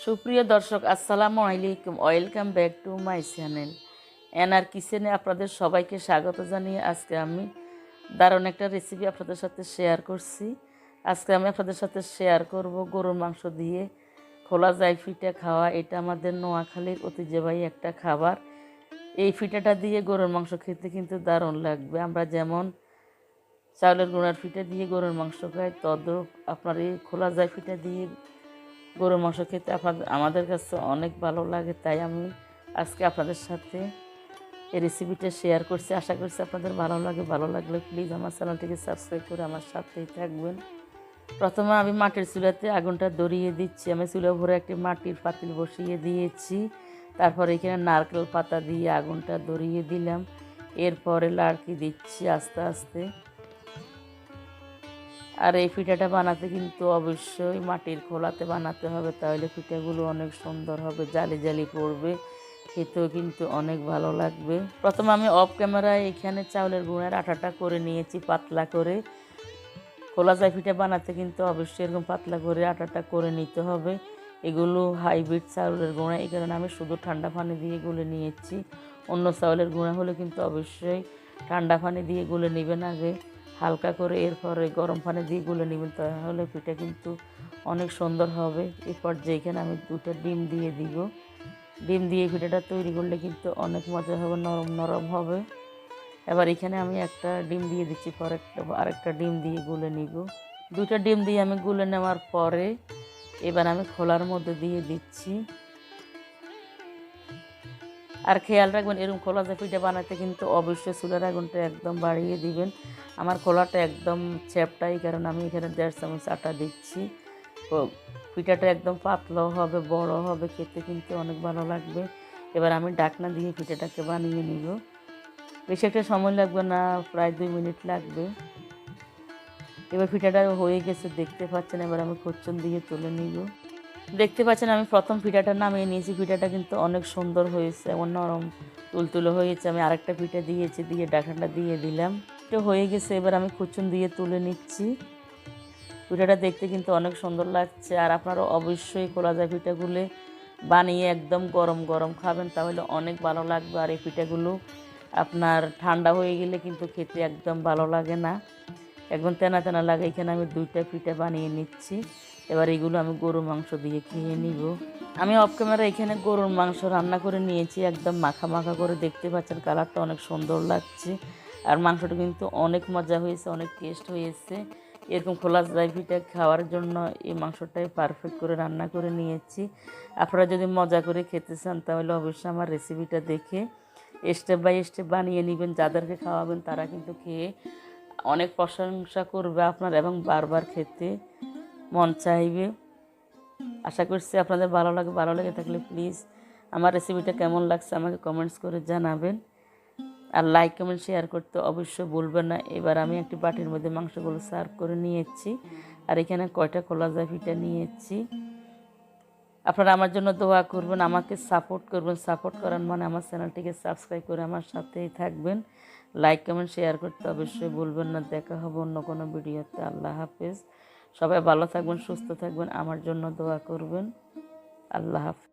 সুপ্রিয় দর্শক, আসসালামু আলাইকুম। Welcome back to my channel এনার কিচেনে আপনাদের সবাইকে স্বাগত জানিয়ে আজকে আমি দারুণ একটা রেসিপি আপনাদের সাথে শেয়ার করছি। আজকে আমি আপনাদের সাথে শেয়ার করব গরুর মাংস দিয়ে খোলা যায় পিঠা খাওয়া। এটা আমাদের নোয়াখালীর ঐতিহ্যবাহী একটা খাবার। এই পিঠাটা দিয়ে গরুর মাংস খেতে কিন্তু দারুণ লাগবে। আমরা যেমন চাউলের গুঁড়ার পিঠা দিয়ে গরুর মাংস খাই, তদ্রূপ আপনার এই খোলা যায় পিঠা দিয়ে গরুর মাংস খেতে আমাদের কাছে অনেক ভালো লাগে। তাই আমি আজকে আপনাদের সাথে এই রেসিপিটা শেয়ার করছি। আশা করছি আপনাদের ভালো লাগে। ভালো লাগলে প্লিজ আমার চ্যানেলটিকে সাবস্ক্রাইব করে আমার সাথেই থাকবেন। প্রথমে আমি মাটির চুলাতে আগুনটা ধরিয়ে দিচ্ছি। আমি চুলা ভরে একটি মাটির পাতিল বসিয়ে দিয়েছি। তারপর এখানে নারকেল পাতা দিয়ে আগুনটা ধরিয়ে দিলাম। এরপরে লাড়কি দিচ্ছি আস্তে আস্তে। আর এই পিঠাটা বানাতে কিন্তু অবশ্যই মাটির খোলাতে বানাতে হবে, তাহলে পিঠাগুলো অনেক সুন্দর হবে, জালি জালি পড়বে, খেতেও কিন্তু অনেক ভালো লাগবে। প্রথমে আমি অফ ক্যামেরায় এখানে চাউলের গুঁড়ার আটাটা করে নিয়েছি পাতলা করে। খোলা যায় পিঠা বানাতে কিন্তু অবশ্যই এরকম পাতলা করে আটাটা করে নিতে হবে। এগুলো হাইব্রিড চাউলের গুঁড়া, এই কারণে আমি শুধু ঠান্ডা পানি দিয়ে গুলে নিয়েছি। অন্য চাউলের গুঁড়া হলে কিন্তু অবশ্যই ঠান্ডা পানি দিয়ে গুলে নেবেন আগে হালকা করে, এরপরে গরম পানি দিয়ে গুলে নেবেন, তাহলে পিঠা কিন্তু অনেক সুন্দর হবে। এরপর যেখানে আমি 2টা ডিম দিয়ে দিব। ডিম দিয়ে পিঠাটা তৈরি করলে কিন্তু অনেক মজা হবে, নরম নরম হবে। এবার এখানে আমি একটা ডিম দিয়ে দিচ্ছি, পরে আরেকটা ডিম দিয়ে গুলে নিব। 2টা ডিম দিয়ে আমি গুলে নেওয়ার পরে এবার আমি খোলার মধ্যে দিয়ে দিচ্ছি। আর খেয়াল রাখবেন, এরকম খোলা যায় পিঠা বানাতে কিন্তু অবশ্যই চুলার আগুনটা একদম বাড়িয়ে দিবেন। আমার খোলাটা একদম চ্যাপটা, এই কারণে আমি এখানে 1.5 চামচ আটা দিচ্ছি। তো পিঠাটা একদম পাতলাও হবে, বড় হবে, খেতে কিন্তু অনেক ভালো লাগবে। এবার আমি ঢাকনা দিয়ে পিঠাটাকে বানিয়ে নিব। বেশি একটা সময় লাগবে না, প্রায় 2 মিনিট লাগবে। এবার পিঠাটা হয়ে গেছে দেখতে পাচ্ছেন। এবার আমি খুরচুন দিয়ে তুলে নিব। দেখতে পাচ্ছেন আমি প্রথম পিঠাটা নামিয়ে নিয়েছি। পিঠাটা কিন্তু অনেক সুন্দর হয়েছে, এমন নরম তুলতুলে হয়েছে। আমি আরেকটা পিঠা দিয়েছি, দিয়ে ঢাকনাটা দিয়ে দিলাম। এটা হয়ে গেছে। এবার আমি খুরচুন দিয়ে তুলে নিচ্ছি। পিঠাটা দেখতে কিন্তু অনেক সুন্দর লাগছে। আর আপনারা অবশ্যই খোলা যায় পিঠাগুলো বানিয়ে একদম গরম গরম খাবেন, তাহলে অনেক ভালো লাগবে। আর এই পিঠাগুলো আপনার ঠান্ডা হয়ে গেলে কিন্তু খেতে একদম ভালো লাগে না, একদম তেনা তেনা লাগে। এখানে আমি 2টা পিঠা বানিয়ে নিচ্ছি। এবার এগুলো আমি গরুর মাংস দিয়ে খেয়ে নিব। আমি অফ ক্যামেরা এখানে গরুর মাংস রান্না করে নিয়েছি, একদম মাখা মাখা করে। দেখতে পাচ্ছেন কালারটা অনেক সুন্দর লাগছে। আর মাংসটা কিন্তু অনেক মজা হয়েছে, অনেক টেস্ট হয়েছে। এরকম খোলা যায় পিঠা খাওয়ার জন্য এই মাংসটাই পারফেক্ট করে রান্না করে নিয়েছি। আপনারা যদি মজা করে খেতে চান তাহলে অবশ্যই আমার রেসিপিটা দেখে স্টেপ বাই স্টেপ বানিয়ে নেবেন। যাদেরকে খাওয়াবেন তারা কিন্তু খেয়ে অনেক প্রশংসা করবে আপনার, এবং বারবার খেতে মন চাইবে। আশা করছি আপনাদের ভালো লাগে। ভালো লেগে থাকলে প্লিজ আমার রেসিপিটা কেমন লাগছে আমাকে কমেন্টস করে জানাবেন। আর লাইক কমেন্ট শেয়ার করতে অবশ্যই ভুলবেন না। এবার আমি একটি বাটির মধ্যে মাংসগুলো সার্ভ করে নিয়েছি। আর এখানে কয়টা খোলা যায় পিঠা নিয়েছি। আপনারা আমার জন্য দোয়া করবেন, আমাকে সাপোর্ট করবেন। সাপোর্ট করার মানে আমার চ্যানেলটিকে সাবস্ক্রাইব করে আমার সাথেই থাকবেন। লাইক কমেন্ট শেয়ার করতে অবশ্যই ভুলবেন না। দেখা হবে অন্য কোনো ভিডিওতে। আল্লাহ হাফেজ। সবাই ভালো থাকবেন, সুস্থ থাকবেন, আমার জন্য দোয়া করবেন। আল্লাহ হাফেজ।